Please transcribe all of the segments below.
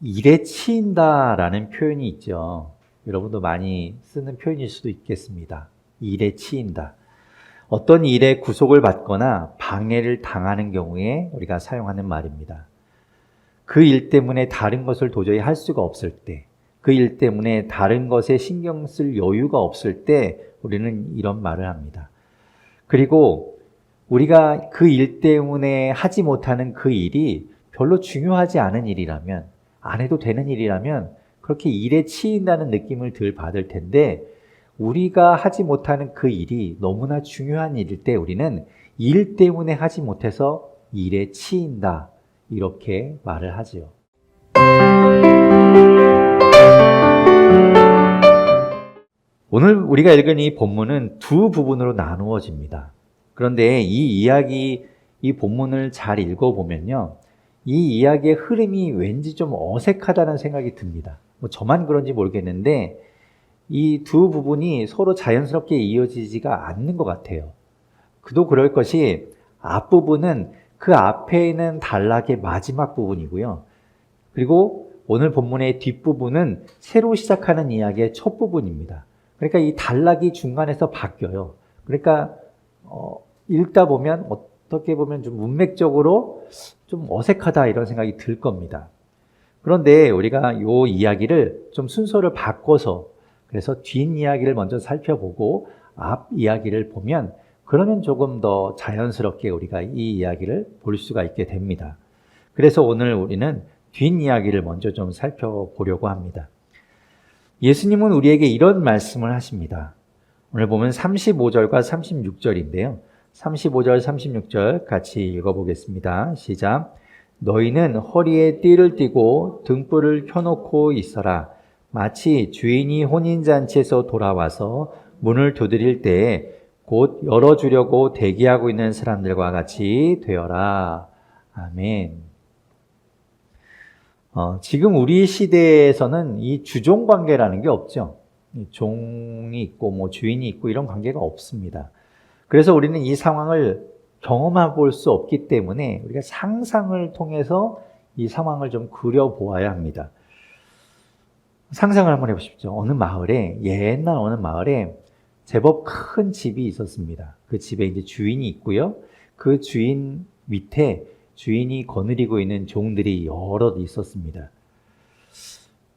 일에 치인다라는 표현이 있죠. 여러분도 많이 쓰는 표현일 수도 있겠습니다. 일에 치인다. 어떤 일에 구속을 받거나 방해를 당하는 경우에 우리가 사용하는 말입니다. 그 일 때문에 다른 것을 도저히 할 수가 없을 때, 그 일 때문에 다른 것에 신경 쓸 여유가 없을 때 우리는 이런 말을 합니다. 그리고 우리가 그 일 때문에 하지 못하는 그 일이 별로 중요하지 않은 일이라면, 안 해도 되는 일이라면 그렇게 일에 치인다는 느낌을 덜 받을 텐데, 우리가 하지 못하는 그 일이 너무나 중요한 일일 때 우리는 일 때문에 하지 못해서 일에 치인다, 이렇게 말을 하지요. 오늘 우리가 읽은 이 본문은 두 부분으로 나누어집니다. 그런데 이 본문을 잘 읽어보면요, 이 이야기의 흐름이 왠지 좀 어색하다는 생각이 듭니다. 뭐 저만 그런지 모르겠는데 이 두 부분이 서로 자연스럽게 이어지지가 않는 것 같아요. 그도 그럴 것이 앞부분은 그 앞에 있는 단락의 마지막 부분이고요. 그리고 오늘 본문의 뒷부분은 새로 시작하는 이야기의 첫 부분입니다. 그러니까 이 단락이 중간에서 바뀌어요. 그러니까 읽다 보면 어떻게 보면 좀 문맥적으로 좀 어색하다 이런 생각이 들 겁니다. 그런데 우리가 이 이야기를 좀 순서를 바꿔서, 그래서 뒷이야기를 먼저 살펴보고 앞 이야기를 보면, 그러면 조금 더 자연스럽게 우리가 이 이야기를 볼 수가 있게 됩니다. 그래서 오늘 우리는 뒷이야기를 먼저 좀 살펴보려고 합니다. 예수님은 우리에게 이런 말씀을 하십니다. 오늘 보면 35절과 36절인데요. 35절, 36절 같이 읽어보겠습니다. 시작. 너희는 허리에 띠를 띠고 등불을 켜놓고 있어라. 마치 주인이 혼인잔치에서 돌아와서 문을 두드릴 때에 곧 열어주려고 대기하고 있는 사람들과 같이 되어라. 아멘. 지금 우리 시대에서는 이 주종 관계라는 게 없죠. 종이 있고 뭐 주인이 있고 이런 관계가 없습니다. 그래서 우리는 이 상황을 경험해 볼 수 없기 때문에 우리가 상상을 통해서 이 상황을 좀 그려보아야 합니다. 상상을 한번 해보십시오. 옛날 어느 마을에 제법 큰 집이 있었습니다. 그 집에 이제 주인이 있고요. 그 주인 밑에 주인이 거느리고 있는 종들이 여럿 있었습니다.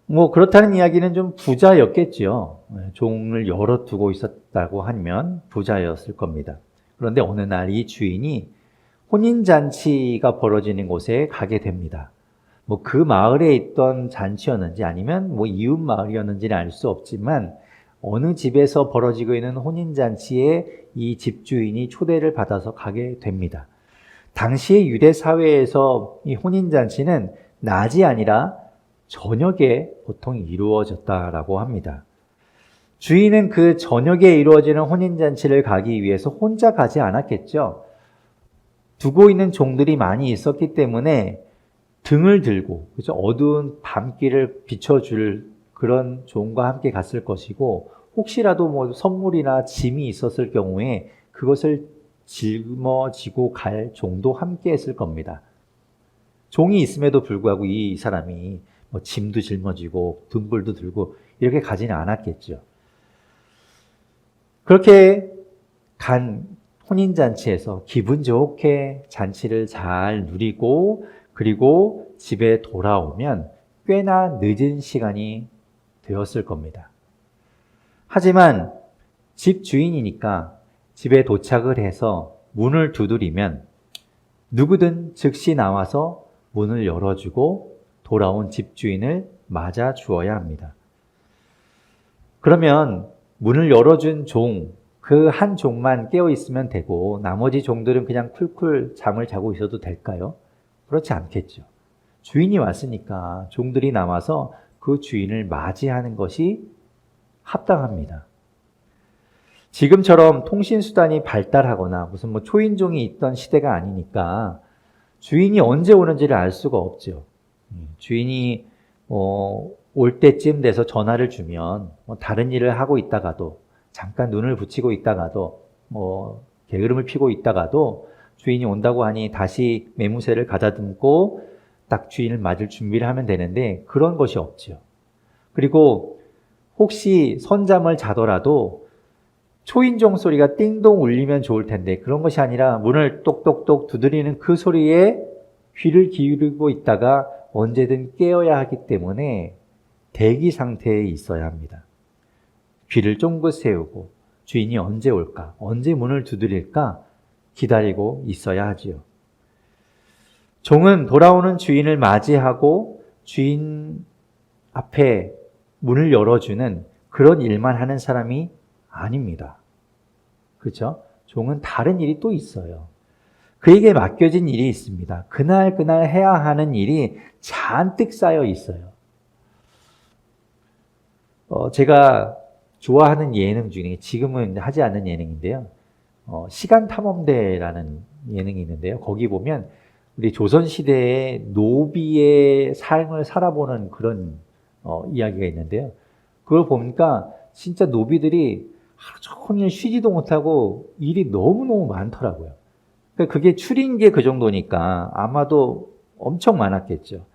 뭐 그렇다는 이야기는 좀 부자였겠죠. 종을 여럿 두고 있었다고 하면 부자였을 겁니다. 그런데 어느 날 이 주인이 혼인잔치가 벌어지는 곳에 가게 됩니다. 뭐 그 마을에 있던 잔치였는지 아니면 뭐 이웃 마을이었는지는 알 수 없지만 어느 집에서 벌어지고 있는 혼인잔치에 이 집주인이 초대를 받아서 가게 됩니다. 당시의 유대 사회에서 이 혼인잔치는 낮이 아니라 저녁에 보통 이루어졌다라고 합니다. 주인은 그 저녁에 이루어지는 혼인잔치를 가기 위해서 혼자 가지 않았겠죠. 두고 있는 종들이 많이 있었기 때문에 등을 들고, 그죠? 어두운 밤길을 비춰줄 그런 종과 함께 갔을 것이고, 혹시라도 뭐 선물이나 짐이 있었을 경우에 그것을 짊어지고 갈 종도 함께 했을 겁니다. 종이 있음에도 불구하고 이 사람이 뭐 짐도 짊어지고 등불도 들고 이렇게 가지는 않았겠죠. 그렇게 간 혼인잔치에서 기분 좋게 잔치를 잘 누리고 그리고 집에 돌아오면 꽤나 늦은 시간이 되었을 겁니다. 하지만 집 주인이니까 집에 도착을 해서 문을 두드리면 누구든 즉시 나와서 문을 열어주고 돌아온 집주인을 맞아 주어야 합니다. 그러면 문을 열어준 종, 그 한 종만 깨어 있으면 되고 나머지 종들은 그냥 쿨쿨 잠을 자고 있어도 될까요? 그렇지 않겠죠. 주인이 왔으니까 종들이 나와서 그 주인을 맞이하는 것이 합당합니다. 지금처럼 통신수단이 발달하거나 무슨 뭐 초인종이 있던 시대가 아니니까 주인이 언제 오는지를 알 수가 없죠. 주인이 올 때쯤 돼서 전화를 주면 다른 일을 하고 있다가도, 잠깐 눈을 붙이고 있다가도, 게으름을 피고 있다가도 주인이 온다고 하니 다시 매무새를 가다듬고 딱 주인을 맞을 준비를 하면 되는데 그런 것이 없죠. 그리고 혹시 선잠을 자더라도 초인종 소리가 띵동 울리면 좋을 텐데 그런 것이 아니라 문을 똑똑똑 두드리는 그 소리에 귀를 기울이고 있다가 언제든 깨어야 하기 때문에 대기 상태에 있어야 합니다. 귀를 쫑긋 세우고 주인이 언제 올까, 언제 문을 두드릴까 기다리고 있어야 하지요. 종은 돌아오는 주인을 맞이하고 주인 앞에 문을 열어주는 그런 일만 하는 사람이 아닙니다. 그렇죠? 종은 다른 일이 또 있어요. 그에게 맡겨진 일이 있습니다. 그날 해야 하는 일이 잔뜩 쌓여 있어요. 제가 좋아하는 예능 중에 지금은 하지 않는 예능인데요. 시간탐험대라는 예능이 있는데요. 거기 보면 우리 조선시대의 노비의 삶을 살아보는 그런 이야기가 있는데요. 그걸 보니까 진짜 노비들이 하루 종일 쉬지도 못하고 일이 너무너무 많더라고요. 그러니까 그게 추린 게 그 정도니까 아마도 엄청 많았겠죠.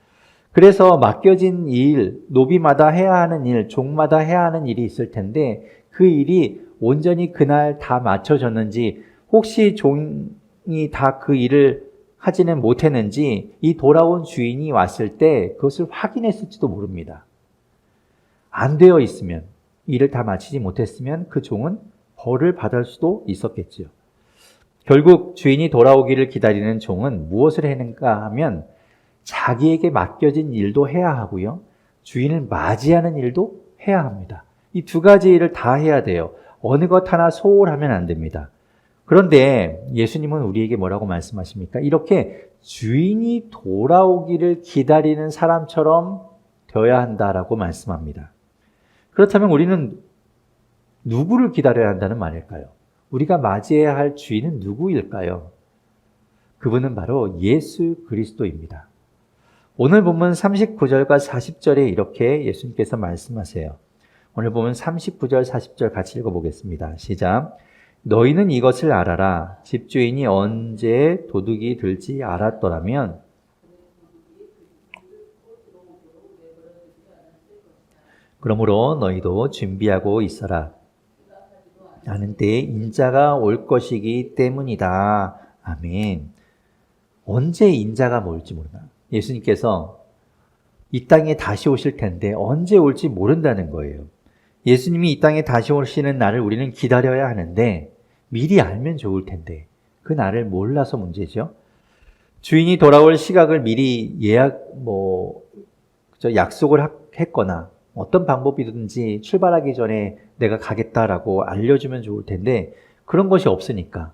그래서 맡겨진 일, 노비마다 해야 하는 일, 종마다 해야 하는 일이 있을 텐데 그 일이 온전히 그날 다 맞춰졌는지 혹시 종이 다 그 일을 하지는 못했는지 이 돌아온 주인이 왔을 때 그것을 확인했을지도 모릅니다. 안 되어 있으면, 일을 다 마치지 못했으면 그 종은 벌을 받을 수도 있었겠지요. 결국 주인이 돌아오기를 기다리는 종은 무엇을 했는가 하면 자기에게 맡겨진 일도 해야 하고요. 주인을 맞이하는 일도 해야 합니다. 이 두 가지 일을 다 해야 돼요. 어느 것 하나 소홀하면 안 됩니다. 그런데 예수님은 우리에게 뭐라고 말씀하십니까? 이렇게 주인이 돌아오기를 기다리는 사람처럼 되어야 한다라고 말씀합니다. 그렇다면 우리는 누구를 기다려야 한다는 말일까요? 우리가 맞이해야 할 주인은 누구일까요? 그분은 바로 예수 그리스도입니다. 오늘 본문 39절과 40절에 이렇게 예수님께서 말씀하세요. 오늘 보면 39절, 40절 같이 읽어보겠습니다. 시작. 너희는 이것을 알아라. 집주인이 언제 도둑이 들지 알았더라면 그러므로 너희도 준비하고 있어라. 나는 때에 인자가 올 것이기 때문이다. 아멘. 언제 인자가 올지 모르나. 예수님께서 이 땅에 다시 오실 텐데 언제 올지 모른다는 거예요. 예수님이 이 땅에 다시 오시는 날을 우리는 기다려야 하는데 미리 알면 좋을 텐데 그 날을 몰라서 문제죠. 주인이 돌아올 시각을 미리 약속을 했거나 어떤 방법이든지 출발하기 전에 내가 가겠다라고 알려주면 좋을 텐데 그런 것이 없으니까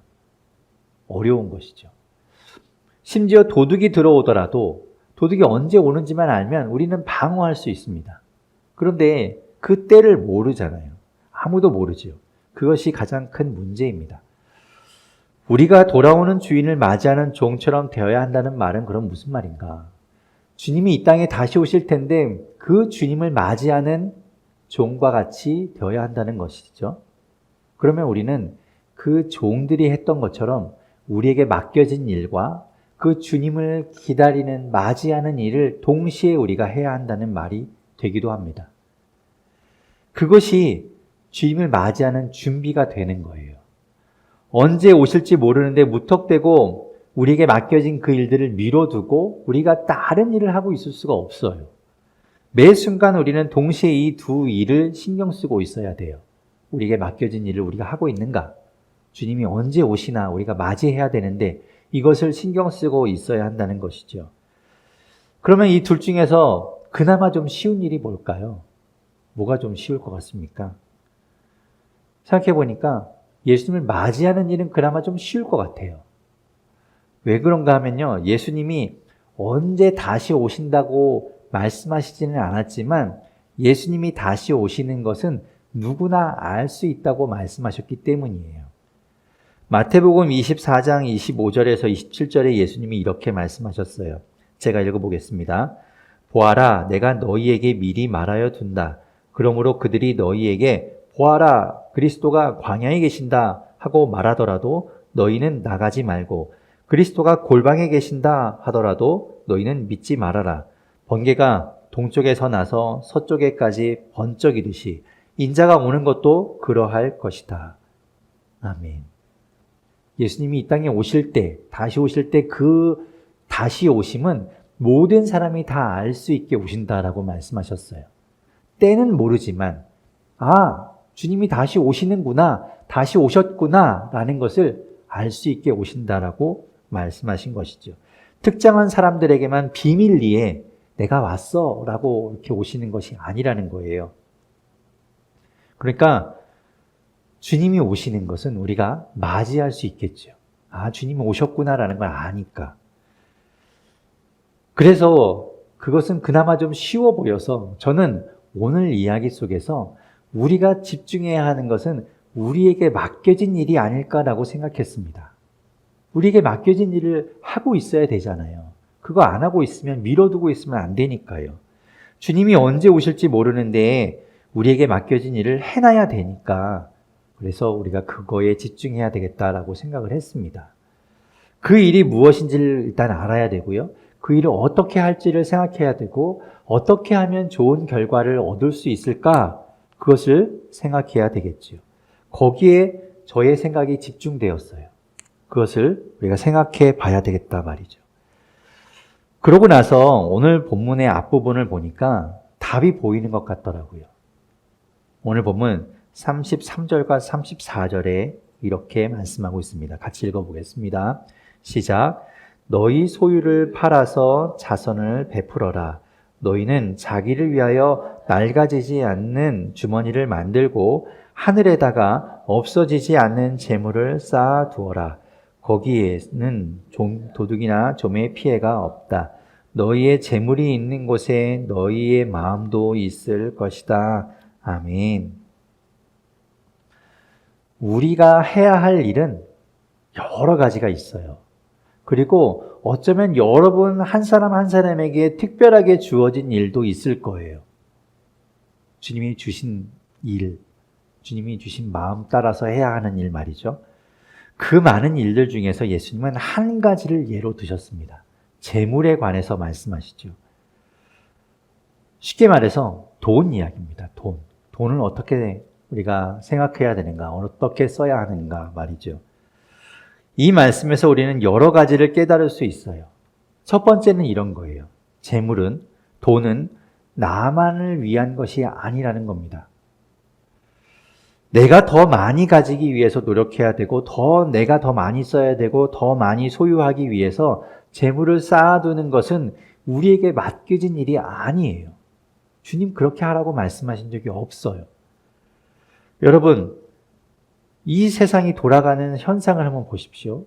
어려운 것이죠. 심지어 도둑이 들어오더라도 도둑이 언제 오는지만 알면 우리는 방어할 수 있습니다. 그런데 그 때를 모르잖아요. 아무도 모르죠. 그것이 가장 큰 문제입니다. 우리가 돌아오는 주인을 맞이하는 종처럼 되어야 한다는 말은 그럼 무슨 말인가? 주님이 이 땅에 다시 오실 텐데 그 주님을 맞이하는 종과 같이 되어야 한다는 것이죠. 그러면 우리는 그 종들이 했던 것처럼 우리에게 맡겨진 일과 그 주님을 기다리는 맞이하는 일을 동시에 우리가 해야 한다는 말이 되기도 합니다. 그것이 주님을 맞이하는 준비가 되는 거예요. 언제 오실지 모르는데 무턱대고 우리에게 맡겨진 그 일들을 미뤄두고 우리가 다른 일을 하고 있을 수가 없어요. 매 순간 우리는 동시에 이 두 일을 신경 쓰고 있어야 돼요. 우리에게 맡겨진 일을 우리가 하고 있는가? 주님이 언제 오시나 우리가 맞이해야 되는데 이것을 신경 쓰고 있어야 한다는 것이죠. 그러면 이 둘 중에서 그나마 좀 쉬운 일이 뭘까요? 뭐가 좀 쉬울 것 같습니까? 생각해 보니까 예수님을 맞이하는 일은 그나마 좀 쉬울 것 같아요. 왜 그런가 하면요. 예수님이 언제 다시 오신다고 말씀하시지는 않았지만 예수님이 다시 오시는 것은 누구나 알 수 있다고 말씀하셨기 때문이에요. 마태복음 24장 25절에서 27절에 예수님이 이렇게 말씀하셨어요. 제가 읽어보겠습니다. 보아라, 내가 너희에게 미리 말하여 둔다. 그러므로 그들이 너희에게 보아라, 그리스도가 광야에 계신다 하고 말하더라도 너희는 나가지 말고 그리스도가 골방에 계신다 하더라도 너희는 믿지 말아라. 번개가 동쪽에서 나서 서쪽에까지 번쩍이듯이 인자가 오는 것도 그러할 것이다. 아멘. 예수님이 이 땅에 오실 때, 다시 오실 때 그 다시 오심은 모든 사람이 다 알 수 있게 오신다라고 말씀하셨어요. 때는 모르지만, 주님이 다시 오시는구나, 다시 오셨구나 라는 것을 알 수 있게 오신다라고 말씀하신 것이죠. 특정한 사람들에게만 비밀리에 내가 왔어 라고 이렇게 오시는 것이 아니라는 거예요. 그러니까 주님이 오시는 것은 우리가 맞이할 수 있겠죠. 주님이 오셨구나라는 걸 아니까. 그래서 그것은 그나마 좀 쉬워 보여서 저는 오늘 이야기 속에서 우리가 집중해야 하는 것은 우리에게 맡겨진 일이 아닐까라고 생각했습니다. 우리에게 맡겨진 일을 하고 있어야 되잖아요. 그거 안 하고 있으면 미뤄두고 있으면 안 되니까요. 주님이 언제 오실지 모르는데 우리에게 맡겨진 일을 해놔야 되니까 그래서 우리가 그거에 집중해야 되겠다라고 생각을 했습니다. 그 일이 무엇인지를 일단 알아야 되고요. 그 일을 어떻게 할지를 생각해야 되고 어떻게 하면 좋은 결과를 얻을 수 있을까? 그것을 생각해야 되겠죠. 거기에 저의 생각이 집중되었어요. 그것을 우리가 생각해 봐야 되겠다 말이죠. 그러고 나서 오늘 본문의 앞부분을 보니까 답이 보이는 것 같더라고요. 오늘 본문 33절과 34절에 이렇게 말씀하고 있습니다. 같이 읽어보겠습니다. 시작. 너희 소유를 팔아서 자선을 베풀어라. 너희는 자기를 위하여 낡아지지 않는 주머니를 만들고 하늘에다가 없어지지 않는 재물을 쌓아두어라. 거기에는 도둑이나 좀의 피해가 없다. 너희의 재물이 있는 곳에 너희의 마음도 있을 것이다. 아멘. 우리가 해야 할 일은 여러 가지가 있어요. 그리고 어쩌면 여러분 한 사람 한 사람에게 특별하게 주어진 일도 있을 거예요. 주님이 주신 일, 주님이 주신 마음 따라서 해야 하는 일 말이죠. 그 많은 일들 중에서 예수님은 한 가지를 예로 드셨습니다. 재물에 관해서 말씀하시죠. 쉽게 말해서 돈 이야기입니다. 돈을 어떻게 우리가 생각해야 되는가, 어떻게 써야 하는가 말이죠. 이 말씀에서 우리는 여러 가지를 깨달을 수 있어요. 첫 번째는 이런 거예요. 재물은, 돈은 나만을 위한 것이 아니라는 겁니다. 내가 더 많이 가지기 위해서 노력해야 되고 내가 더 많이 써야 되고 더 많이 소유하기 위해서 재물을 쌓아두는 것은 우리에게 맡겨진 일이 아니에요. 주님 그렇게 하라고 말씀하신 적이 없어요. 여러분, 이 세상이 돌아가는 현상을 한번 보십시오.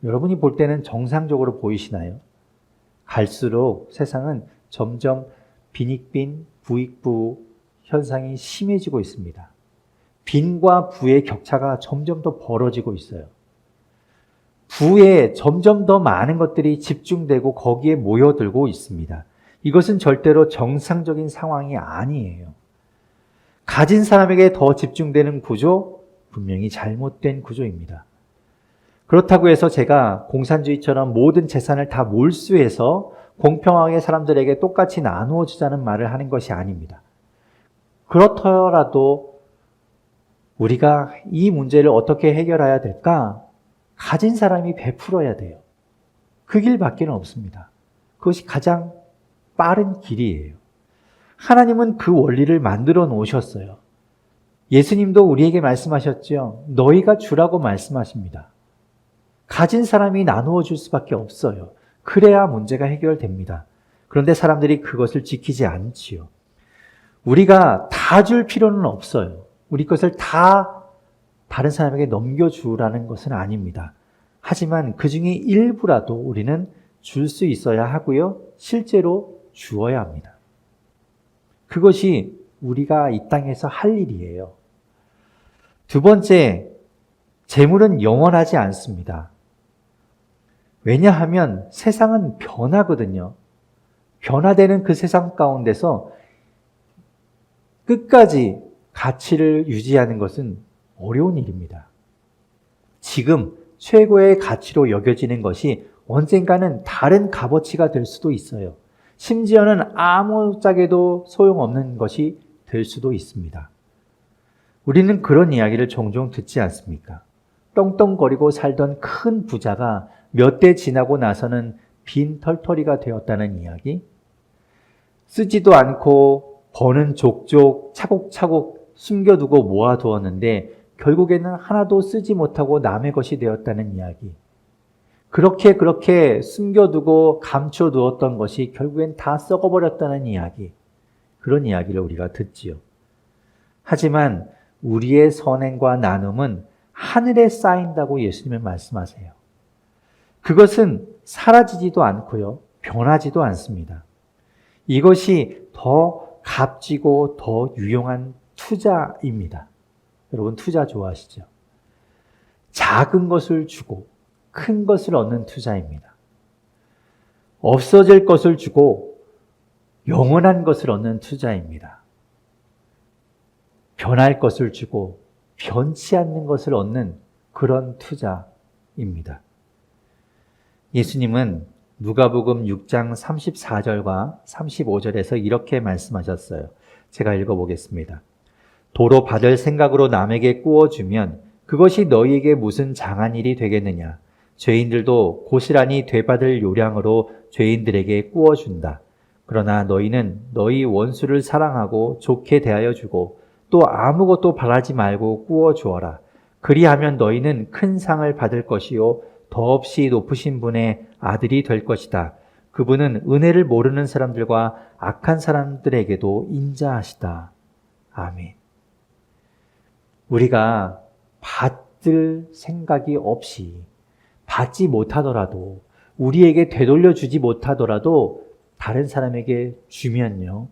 여러분이 볼 때는 정상적으로 보이시나요? 갈수록 세상은 점점 빈익빈, 부익부 현상이 심해지고 있습니다. 빈과 부의 격차가 점점 더 벌어지고 있어요. 부에 점점 더 많은 것들이 집중되고 거기에 모여들고 있습니다. 이것은 절대로 정상적인 상황이 아니에요. 가진 사람에게 더 집중되는 구조, 분명히 잘못된 구조입니다. 그렇다고 해서 제가 공산주의처럼 모든 재산을 다 몰수해서 공평하게 사람들에게 똑같이 나누어 주자는 말을 하는 것이 아닙니다. 그렇더라도 우리가 이 문제를 어떻게 해결해야 될까? 가진 사람이 베풀어야 돼요. 그 길밖에는 없습니다. 그것이 가장 빠른 길이에요. 하나님은 그 원리를 만들어 놓으셨어요. 예수님도 우리에게 말씀하셨죠. 너희가 주라고 말씀하십니다. 가진 사람이 나누어 줄 수밖에 없어요. 그래야 문제가 해결됩니다. 그런데 사람들이 그것을 지키지 않지요. 우리가 다 줄 필요는 없어요. 우리 것을 다 다른 사람에게 넘겨주라는 것은 아닙니다. 하지만 그 중에 일부라도 우리는 줄 수 있어야 하고요. 실제로 주어야 합니다. 그것이 우리가 이 땅에서 할 일이에요. 두 번째, 재물은 영원하지 않습니다. 왜냐하면 세상은 변하거든요. 변화되는 그 세상 가운데서 끝까지 가치를 유지하는 것은 어려운 일입니다. 지금 최고의 가치로 여겨지는 것이 언젠가는 다른 값어치가 될 수도 있어요. 심지어는 아무짝에도 소용없는 것이 될 수도 있습니다. 우리는 그런 이야기를 종종 듣지 않습니까? 떵떵거리고 살던 큰 부자가 몇 대 지나고 나서는 빈 털터리가 되었다는 이야기? 쓰지도 않고 버는 족족 차곡차곡 숨겨두고 모아두었는데 결국에는 하나도 쓰지 못하고 남의 것이 되었다는 이야기. 그렇게 숨겨두고 감춰두었던 것이 결국엔 다 썩어버렸다는 이야기. 그런 이야기를 우리가 듣지요. 하지만 우리의 선행과 나눔은 하늘에 쌓인다고 예수님은 말씀하세요. 그것은 사라지지도 않고요. 변하지도 않습니다. 이것이 더 값지고 더 유용한 투자입니다. 여러분 투자 좋아하시죠? 작은 것을 주고 큰 것을 얻는 투자입니다. 없어질 것을 주고 영원한 것을 얻는 투자입니다. 변할 것을 주고 변치 않는 것을 얻는 그런 투자입니다. 예수님은 누가복음 6장 34절과 35절에서 이렇게 말씀하셨어요. 제가 읽어보겠습니다. 도로 받을 생각으로 남에게 꾸어주면 그것이 너희에게 무슨 장한 일이 되겠느냐. 죄인들도 고스란히 되받을 요량으로 죄인들에게 꾸어준다. 그러나 너희는 너희 원수를 사랑하고 좋게 대하여 주고 또 아무것도 바라지 말고 꾸어주어라. 그리하면 너희는 큰 상을 받을 것이요 더없이 높으신 분의 아들이 될 것이다. 그분은 은혜를 모르는 사람들과 악한 사람들에게도 인자하시다. 아멘. 우리가 받을 생각이 없이 받지 못하더라도 우리에게 되돌려 주지 못하더라도 다른 사람에게 주면요.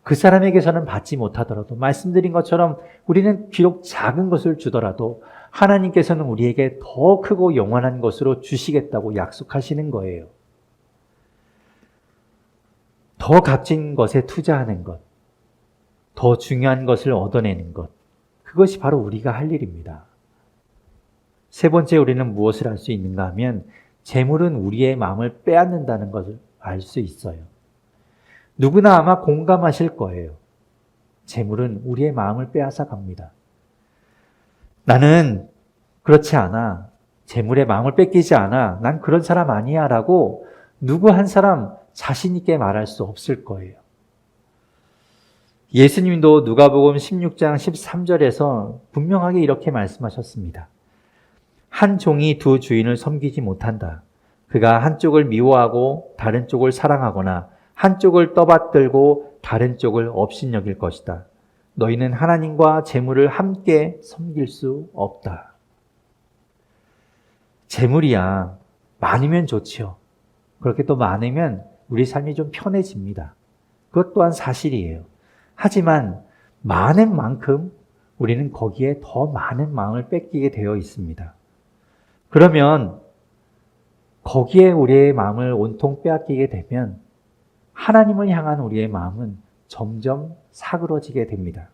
그 사람에게서는 받지 못하더라도 말씀드린 것처럼 우리는 비록 작은 것을 주더라도 하나님께서는 우리에게 더 크고 영원한 것으로 주시겠다고 약속하시는 거예요. 더 값진 것에 투자하는 것, 더 중요한 것을 얻어내는 것, 그것이 바로 우리가 할 일입니다. 세 번째 우리는 무엇을 할 수 있는가 하면 재물은 우리의 마음을 빼앗는다는 것을 알 수 있어요. 누구나 아마 공감하실 거예요. 재물은 우리의 마음을 빼앗아 갑니다. 나는 그렇지 않아. 재물의 마음을 뺏기지 않아. 난 그런 사람 아니야 라고 누구 한 사람 자신 있게 말할 수 없을 거예요. 예수님도 누가복음 16장 13절에서 분명하게 이렇게 말씀하셨습니다. 한 종이 두 주인을 섬기지 못한다. 그가 한쪽을 미워하고 다른 쪽을 사랑하거나 한쪽을 떠받들고 다른 쪽을 업신여길 것이다. 너희는 하나님과 재물을 함께 섬길 수 없다. 재물이야 많으면 좋지요. 그렇게 또 많으면 우리 삶이 좀 편해집니다. 그것 또한 사실이에요. 하지만 많은 만큼 우리는 거기에 더 많은 마음을 뺏기게 되어 있습니다. 그러면 거기에 우리의 마음을 온통 빼앗기게 되면 하나님을 향한 우리의 마음은 점점 사그러지게 됩니다.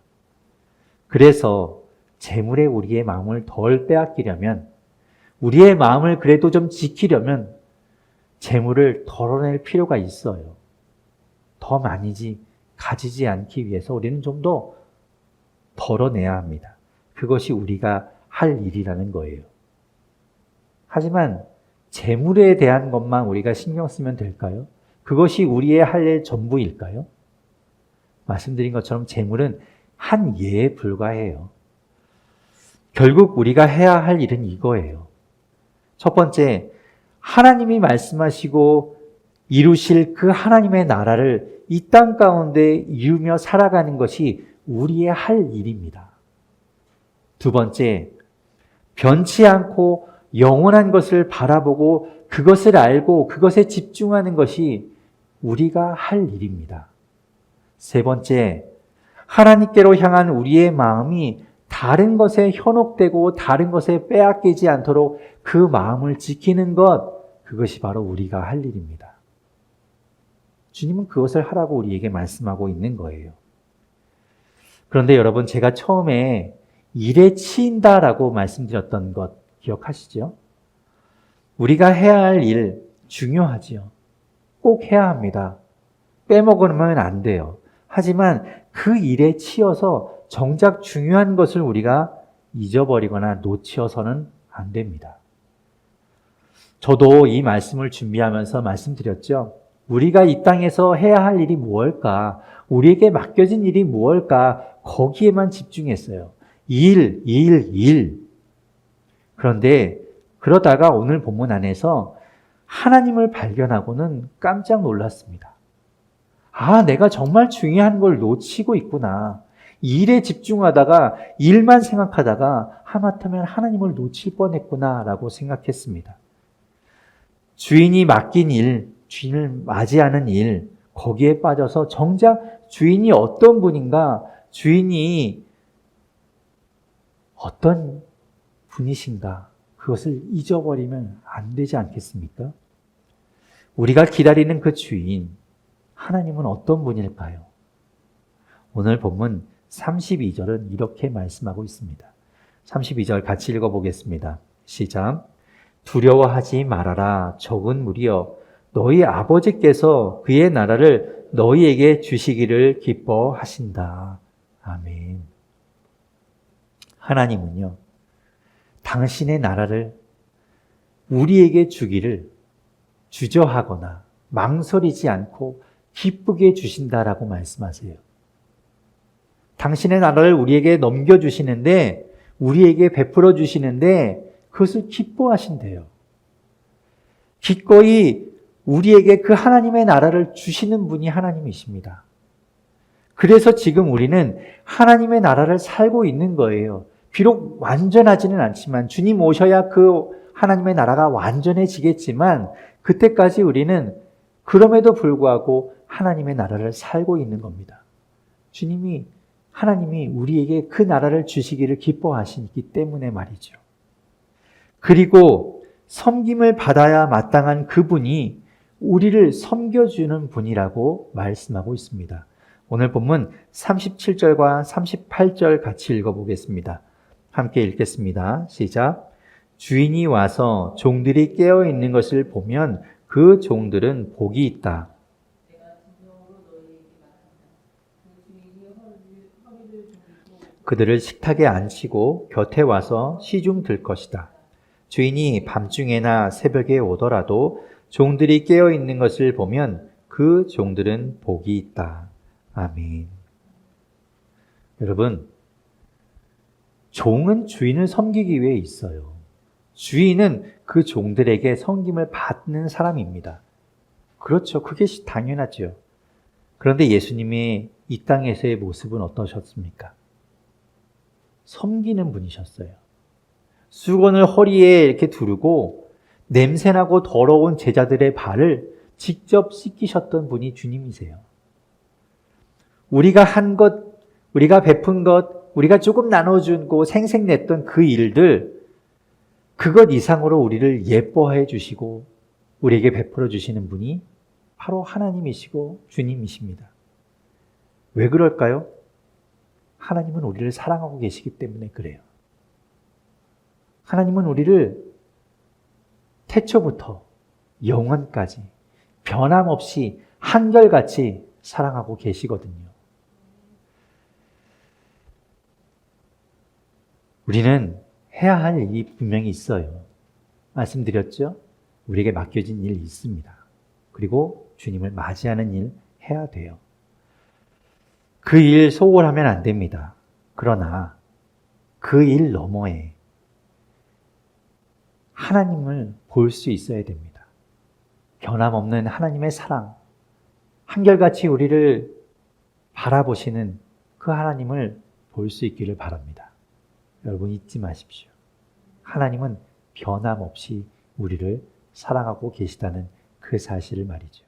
그래서 재물에 우리의 마음을 덜 빼앗기려면, 우리의 마음을 그래도 좀 지키려면 재물을 덜어낼 필요가 있어요. 더 많이 가지지 않기 위해서 우리는 좀 더 덜어내야 합니다. 그것이 우리가 할 일이라는 거예요. 하지만 재물에 대한 것만 우리가 신경 쓰면 될까요? 그것이 우리의 할 일 전부일까요? 말씀드린 것처럼 재물은 한 예에 불과해요. 결국 우리가 해야 할 일은 이거예요. 첫 번째, 하나님이 말씀하시고 이루실 그 하나님의 나라를 이 땅 가운데 이루며 살아가는 것이 우리의 할 일입니다. 두 번째, 변치 않고 영원한 것을 바라보고 그것을 알고 그것에 집중하는 것이 우리가 할 일입니다. 세 번째, 하나님께로 향한 우리의 마음이 다른 것에 현혹되고 다른 것에 빼앗기지 않도록 그 마음을 지키는 것, 그것이 바로 우리가 할 일입니다. 주님은 그것을 하라고 우리에게 말씀하고 있는 거예요. 그런데 여러분, 제가 처음에 일에 치인다라고 말씀드렸던 것 기억하시죠? 우리가 해야 할 일 중요하지요. 꼭 해야 합니다. 빼먹으면 안 돼요. 하지만 그 일에 치여서 정작 중요한 것을 우리가 잊어버리거나 놓치어서는 안 됩니다. 저도 이 말씀을 준비하면서 말씀드렸죠. 우리가 이 땅에서 해야 할 일이 무엇일까? 우리에게 맡겨진 일이 무엇일까? 거기에만 집중했어요. 일. 그런데 그러다가 오늘 본문 안에서 하나님을 발견하고는 깜짝 놀랐습니다. 아, 내가 정말 중요한 걸 놓치고 있구나. 일에 집중하다가 일만 생각하다가 하마터면 하나님을 놓칠 뻔했구나 라고 생각했습니다. 주인이 맡긴 일, 주인을 맞이하는 일, 거기에 빠져서 정작 주인이 어떤 분인가, 주인이 어떤 분이신가, 그것을 잊어버리면 안 되지 않겠습니까? 우리가 기다리는 그 주인, 하나님은 어떤 분일까요? 오늘 본문 32절은 이렇게 말씀하고 있습니다. 32절 같이 읽어보겠습니다. 시작. 두려워하지 말아라. 적은 무리여. 너희 아버지께서 그의 나라를 너희에게 주시기를 기뻐하신다. 아멘. 하나님은요, 당신의 나라를 우리에게 주기를 주저하거나 망설이지 않고 기쁘게 주신다라고 말씀하세요. 당신의 나라를 우리에게 넘겨주시는데, 우리에게 베풀어 주시는데 그것을 기뻐하신대요. 기꺼이 우리에게 그 하나님의 나라를 주시는 분이 하나님이십니다. 그래서 지금 우리는 하나님의 나라를 살고 있는 거예요. 비록 완전하지는 않지만, 주님 오셔야 그 하나님의 나라가 완전해지겠지만, 그때까지 우리는 그럼에도 불구하고 하나님의 나라를 살고 있는 겁니다. 하나님이 우리에게 그 나라를 주시기를 기뻐하시기 때문에 말이죠. 그리고 섬김을 받아야 마땅한 그분이 우리를 섬겨주는 분이라고 말씀하고 있습니다. 오늘 본문 37절과 38절 같이 읽어보겠습니다. 함께 읽겠습니다. 시작. 주인이 와서 종들이 깨어 있는 것을 보면 그 종들은 복이 있다. 그들을 식탁에 앉히고 곁에 와서 시중 들 것이다. 주인이 밤중에나 새벽에 오더라도 종들이 깨어 있는 것을 보면 그 종들은 복이 있다. 아멘. 여러분, 종은 주인을 섬기기 위해 있어요. 주인은 그 종들에게 섬김을 받는 사람입니다. 그렇죠. 그게 당연하죠. 그런데 예수님의 이 땅에서의 모습은 어떠셨습니까? 섬기는 분이셨어요. 수건을 허리에 이렇게 두르고 냄새나고 더러운 제자들의 발을 직접 씻기셨던 분이 주님이세요. 우리가 한 것, 우리가 베푼 것, 우리가 조금 나눠주고 생색냈던 그 일들, 그것 이상으로 우리를 예뻐해 주시고 우리에게 베풀어 주시는 분이 바로 하나님이시고 주님이십니다. 왜 그럴까요? 하나님은 우리를 사랑하고 계시기 때문에 그래요. 하나님은 우리를 태초부터 영원까지 변함없이 한결같이 사랑하고 계시거든요. 우리는 해야 할 일이 분명히 있어요. 말씀드렸죠? 우리에게 맡겨진 일이 있습니다. 그리고 주님을 맞이하는 일 해야 돼요. 그 일 소홀하면 안 됩니다. 그러나 그 일 너머에 하나님을 볼 수 있어야 됩니다. 변함없는 하나님의 사랑, 한결같이 우리를 바라보시는 그 하나님을 볼 수 있기를 바랍니다. 여러분 잊지 마십시오. 하나님은 변함없이 우리를 사랑하고 계시다는 그 사실을 말이죠.